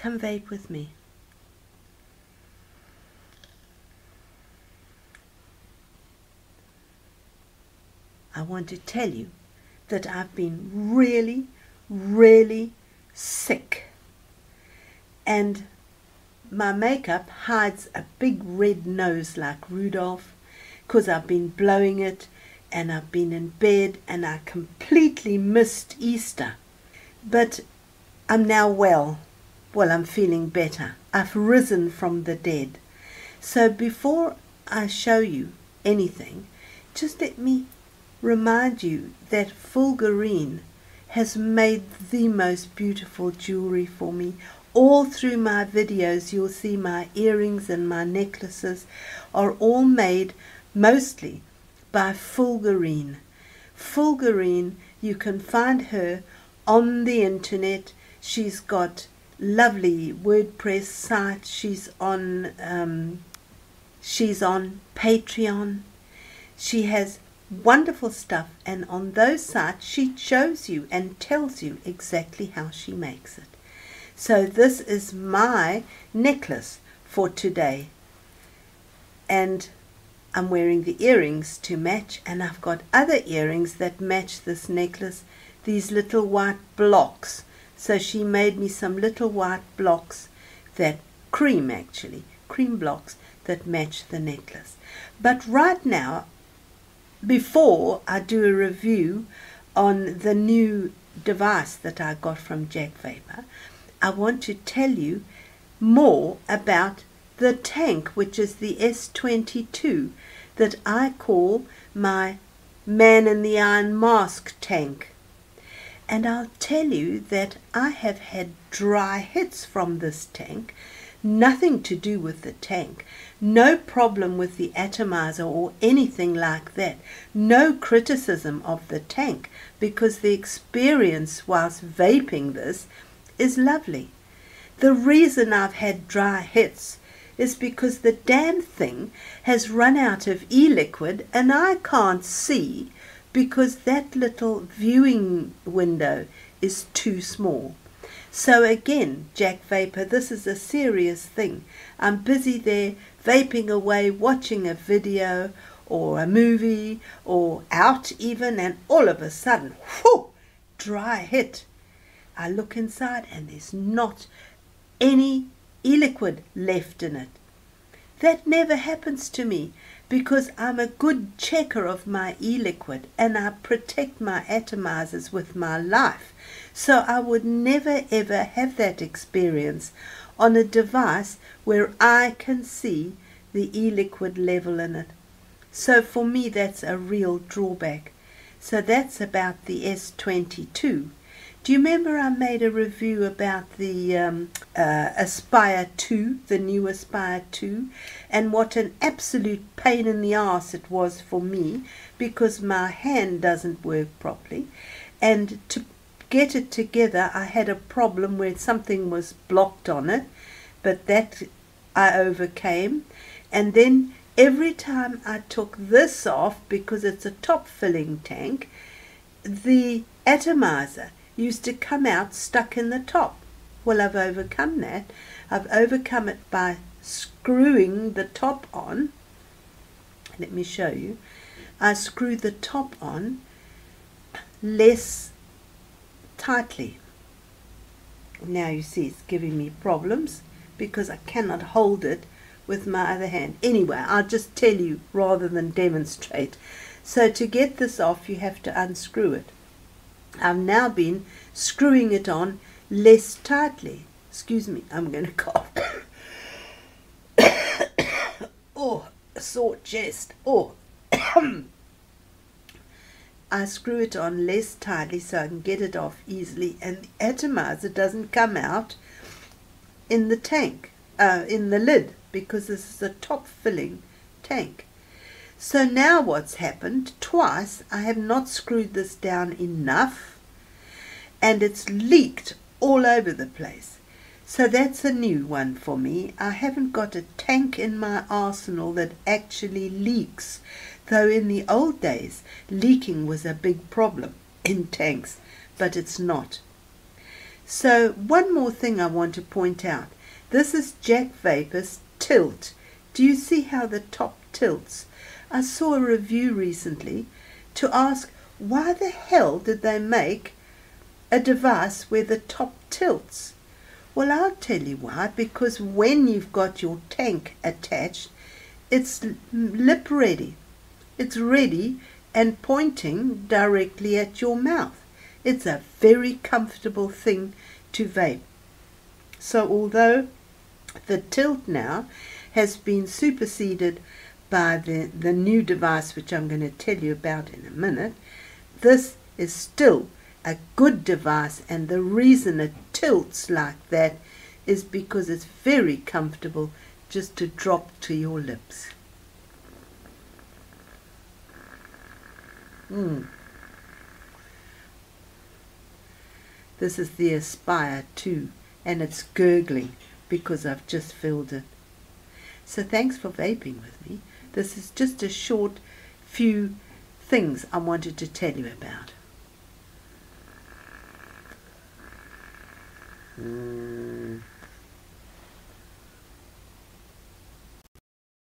Come vape with me. I want to tell you that I've been really, really sick. And my makeup hides a big red nose like Rudolph because I've been blowing it and I've been in bed and I completely missed Easter. But I'm now well. Well, I'm feeling better. I've risen from the dead. So before I show you anything, just let me remind you that Fulgorine has made the most beautiful jewelry for me. All through my videos you'll see my earrings and my necklaces are all made mostly by Fulgorine. Fulgorine, you can find her on the internet. She's got lovely WordPress site. She's on Patreon. She has wonderful stuff, and on those sites she shows you and tells you exactly how she makes it. So this is my necklace for today, and I'm wearing the earrings to match, and I've got other earrings that match this necklace, these little white blocks. So she made me some little white blocks, that cream blocks that match the necklace. But right now, before I do a review on the new device that I got from Jack Vapor, I want to tell you more about the tank, which is the S22 that I call my Man in the Iron Mask tank. And I'll tell you that I have had dry hits from this tank, nothing to do with the tank, no problem with the atomizer or anything like that, no criticism of the tank, because the experience whilst vaping this is lovely. The reason I've had dry hits is because the damn thing has run out of e-liquid and I can't see because that little viewing window is too small. So again, Jack Vapor, this is a serious thing. I'm busy there vaping away, watching a video or a movie or out even, and all of a sudden, whoo, dry hit. I look inside and there's not any e-liquid left in it. That never happens to me because I'm a good checker of my e-liquid and I protect my atomizers with my life. So I would never ever have that experience on a device where I can see the e-liquid level in it. So for me that's a real drawback. So that's about the S22. Do you remember I made a review about the Aspire 2, the new Aspire 2, and what an absolute pain in the arse it was for me because my hand doesn't work properly, and to get it together I had a problem where something was blocked on it, but that I overcame. And then every time I took this off, because it's a top filling tank, the atomizer used to come out stuck in the top. Well, I've overcome that. I've overcome it by screwing the top on. Let me show you. I screw the top on less tightly. Now you see it's giving me problems because I cannot hold it with my other hand. Anyway, I'll just tell you rather than demonstrate. So to get this off you have to unscrew it. I've now been screwing it on less tightly. Excuse me, I'm going to cough. Oh, a sore chest. Oh. I screw it on less tightly so I can get it off easily, and the atomizer doesn't come out in the tank, in the lid, because this is a top filling tank. So now what's happened, twice I have not screwed this down enough and it's leaked all over the place. So that's a new one for me. I haven't got a tank in my arsenal that actually leaks, though in the old days leaking was a big problem in tanks, but it's not. So one more thing I want to point out. This is Jack Vapor's Tilt. Do you see how the top tilts? I saw a review recently to ask why the hell did they make a device where the top tilts? Well, I'll tell you why. Because when you've got your tank attached, it's lip ready. It's ready and pointing directly at your mouth. It's a very comfortable thing to vape. So although the tilt now has been superseded by the new device, which I'm going to tell you about in a minute, this is still a good device, and the reason it tilts like that is because it's very comfortable just to drop to your lips. This is the Aspire 2, and it's gurgling because I've just filled it. So thanks for vaping with me. This is just a short few things I wanted to tell you about.